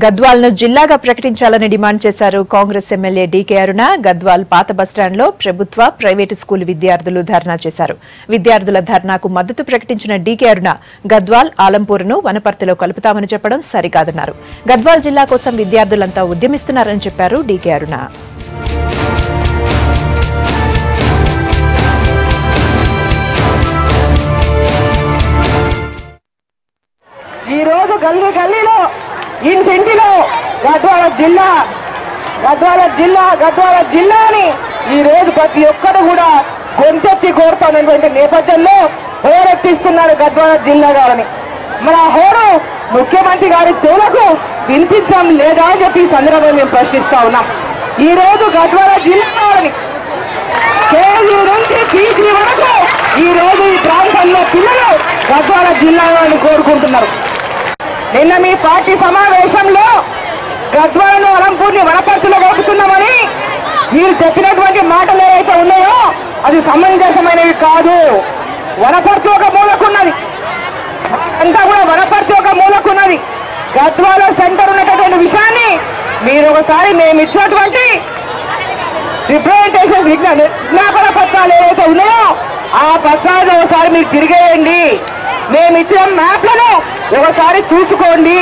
గద్వాల్ను జిల్లాగా ప్రకటించాలని డిమాండ్ చేశారు కాంగ్రెస్ ఎమ్మెల్యే డీకే అరుణ. గద్వాల్ పాత బస్టాండ్లో ప్రభుత్వ, ప్రైవేటు స్కూల్ విద్యార్థులు ధర్నా చేశారు. విద్యార్థుల ధర్నాకు మద్దతు ప్రకటించిన డీకే అరుణ గద్వాల్, ఆలంపూర్ను వనపర్తిలో కలుపుతామని చెప్పడం సరికాదన్నారు. గద్వాల్ జిల్లా కోసం విద్యార్థులంతా ఉద్యమిస్తున్నారని చెప్పారు డీకే అరుణ. ఈ రోజు గల్లీ గల్లీలో ఇంటింటిలో గద్వాల జిల్లా అని ఈ రోజు ప్రతి ఒక్కరు కూడా గొంతెత్తి కోరుతున్నటువంటి నేపథ్యంలో హోరెత్తిస్తున్నారు గద్వాల జిల్లా గారిని. మన హోరు ముఖ్యమంత్రి గారి చెవులకు వినిపించడం లేదా అని చెప్పి ఈ సందర్భంగా మేము ప్రశ్నిస్తా ఉన్నాం. ఈ రోజు గద్వాల జిల్లా గారిని కేజీ నుంచి పీజీ వరకు ఈ రోజు ఈ ప్రాంతంలో పిల్లలు గద్వాల జిల్లా గారిని కోరుకుంటున్నారు. నిన్న మీ పార్టీ సమావేశంలో గద్వాలను, అలంపూర్ని వనపర్తిలో కలుపుతున్నామని మీరు చెప్పినటువంటి మాటలు ఏవైతే ఉన్నాయో అది సమంజసమైనవి కాదు. వనపర్తి ఒక మూలకున్నది, అంతా కూడా వనపర్తి ఒక మూలకున్నది. గద్వాల సెంటర్ ఉన్నటువంటి విషయాన్ని మీరు ఒకసారి మేము ఇచ్చినటువంటి రిప్రజెంటేషన్ విజ్ఞాపన పత్రాలు ఏవైతే ఉన్నాయో ఆ పత్రాలను ఒకసారి మీరు తిరిగేయండి. మేము ఇచ్చిన మ్యాప్లను ఒకసారి చూసుకోండి.